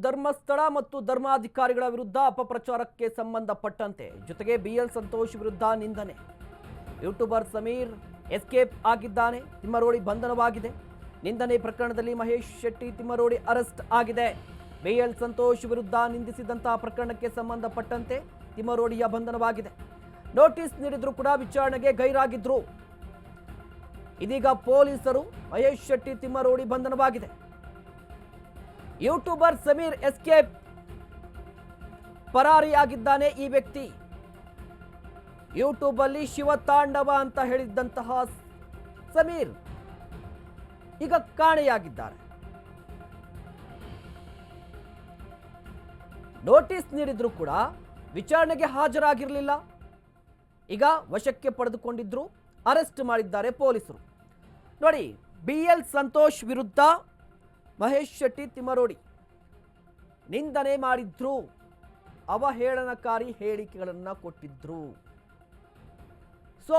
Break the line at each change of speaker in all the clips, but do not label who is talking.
ಧರ್ಮಸ್ಥಳ ಮತ್ತು ಧರ್ಮಾಧಿಕಾರಿಗಳ ವಿರುದ್ಧ ಅಪಪ್ರಚಾರಕ್ಕೆ ಸಂಬಂಧಪಟ್ಟಂತೆ ಜೊತೆಗೆ ಬಿಎಲ್ ಸಂತೋಷ್ ವಿರುದ್ಧ ನಿಂದನೆ. ಯೂಟ್ಯೂಬರ್ ಸಮೀರ್ ಎಸ್ಕೇಪ್ ಆಗಿದ್ದಾನೆ. ತಿಮ್ಮರೋಡಿ ಬಂಧನವಾಗಿದೆ. ನಿಂದನೆ ಪ್ರಕರಣದಲ್ಲಿ ಮಹೇಶ್ ಶೆಟ್ಟಿ ತಿಮ್ಮರೋಡಿ ಅರೆಸ್ಟ್ ಆಗಿದೆ. ಬಿಎಲ್ ಸಂತೋಷ್ ವಿರುದ್ಧ ನಿಂದಿಸಿದಂತಹ ಪ್ರಕರಣಕ್ಕೆ ಸಂಬಂಧಪಟ್ಟಂತೆ ತಿಮ್ಮರೋಡಿಯ ಬಂಧನವಾಗಿದೆ. ನೋಟಿಸ್ ನೀಡಿದ್ರು ಕೂಡ ವಿಚಾರಣೆಗೆ ಗೈರಾಗಿದ್ರು. ಇದೀಗ ಪೊಲೀಸರು ಮಹೇಶ್ ಶೆಟ್ಟಿ ತಿಮ್ಮರೋಡಿ ಬಂಧನವಾಗಿದೆ. ಯೂಟ್ಯೂಬರ್ ಸಮೀರ್ ಎಸ್ಕೇಪ್, ಪರಾರಿಯಾಗಿದ್ದಾನೆ ಈ ವ್ಯಕ್ತಿ. ಯೂಟ್ಯೂಬ್ ಅಲ್ಲಿ ಶಿವತಾಂಡವ ಅಂತ ಹೇಳಿದ್ದಂತಹ ಸಮೀರ್ ಈಗ ಕಾಣೆಯಾಗಿದ್ದಾರೆ. ನೋಟಿಸ್ ನೀಡಿದ್ರು ಕೂಡ ವಿಚಾರಣೆಗೆ ಹಾಜರಾಗಿರಲಿಲ್ಲ. ಈಗ ವಶಕ್ಕೆ ಪಡೆದುಕೊಂಡಿದ್ರು, ಅರೆಸ್ಟ್ ಮಾಡಿದ್ದಾರೆ ಪೊಲೀಸರು. ನೋಡಿ, ಬಿಎಲ್ ಸಂತೋಷ್ ವಿರುದ್ಧ ಮಹೇಶ್ ಶೆಟ್ಟಿ ತಿಮ್ಮರೋಡಿ ನಿಂದನೆ ಮಾಡಿದ್ರು, ಅವಹೇಳನಕಾರಿ ಹೇಳಿಕೆಗಳನ್ನು ಕೊಟ್ಟಿದ್ರು. ಸೊ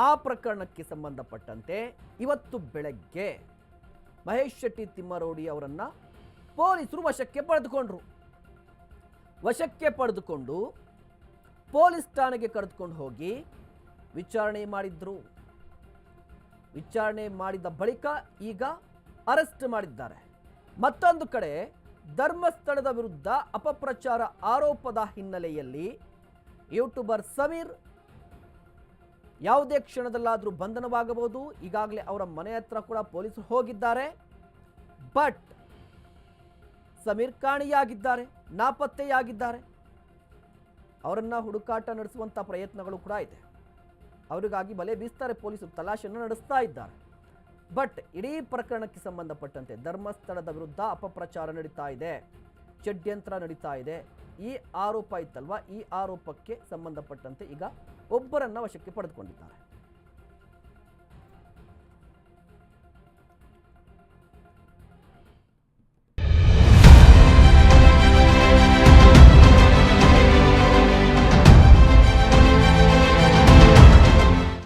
ಆ ಪ್ರಕರಣಕ್ಕೆ ಸಂಬಂಧಪಟ್ಟಂತೆ ಇವತ್ತು ಬೆಳಗ್ಗೆ ಮಹೇಶ್ ಶೆಟ್ಟಿ ತಿಮ್ಮರೋಡಿ ಅವರನ್ನ ಪೊಲೀಸರು ವಶಕ್ಕೆ ಪಡೆದುಕೊಂಡ್ರು. ವಶಕ್ಕೆ ಪಡೆದುಕೊಂಡು ಪೊಲೀಸ್ ಠಾಣೆಗೆ ಕರೆದುಕೊಂಡು ಹೋಗಿ ವಿಚಾರಣೆ ಮಾಡಿದ್ರು. ವಿಚಾರಣೆ ಮಾಡಿದ ಬಳಿಕ ಈಗ ಅರೆಸ್ಟ್ ಮಾಡಿದ್ದಾರೆ. ಮತ್ತೊಂದು ಕಡೆ ಧರ್ಮಸ್ಥಳದ ವಿರುದ್ಧ ಅಪಪ್ರಚಾರ ಆರೋಪದ ಹಿನ್ನೆಲೆಯಲ್ಲಿ ಯೂಟ್ಯೂಬರ್ ಸಮೀರ್ ಯಾವುದೇ ಕ್ಷಣದಲ್ಲಾದರೂ ಬಂಧನವಾಗಬಹುದು. ಈಗಾಗಲೇ ಅವರ ಮನೆ ಹತ್ರ ಕೂಡ ಪೊಲೀಸರು ಹೋಗಿದ್ದಾರೆ. ಬಟ್ ಸಮೀರ್ ಕಾಣೆಯಾಗಿದ್ದಾರೆ, ನಾಪತ್ತೆಯಾಗಿದ್ದಾರೆ. ಅವರನ್ನ ಹುಡುಕಾಟ ನಡೆಸುವಂಥ ಪ್ರಯತ್ನಗಳು ಕೂಡ ಇದೆ. ಅವರಿಗಾಗಿ ಬಲೆ ಬೀಸ್ತಾರೆ ಪೊಲೀಸರು, ತಲಾಶೆಯನ್ನು ನಡೆಸ್ತಾ ಇದ್ದಾರೆ. ಬಟ್ ಇಡೀ ಪ್ರಕರಣಕ್ಕೆ ಸಂಬಂಧಪಟ್ಟಂತೆ ಧರ್ಮಸ್ಥಳದ ವಿರುದ್ಧ ಅಪಪ್ರಚಾರ ನಡೀತಾ ಇದೆ, ಷಡ್ಯಂತ್ರ ನಡೀತಾ ಇದೆ. ಈ ಆರೋಪ ಇತ್ತಲ್ವಾ, ಈ ಆರೋಪಕ್ಕೆ ಸಂಬಂಧಪಟ್ಟಂತೆ ಈಗ ಒಬ್ಬರನ್ನ ವಶಕ್ಕೆ ಪಡೆದುಕೊಂಡಿದ್ದಾರೆ.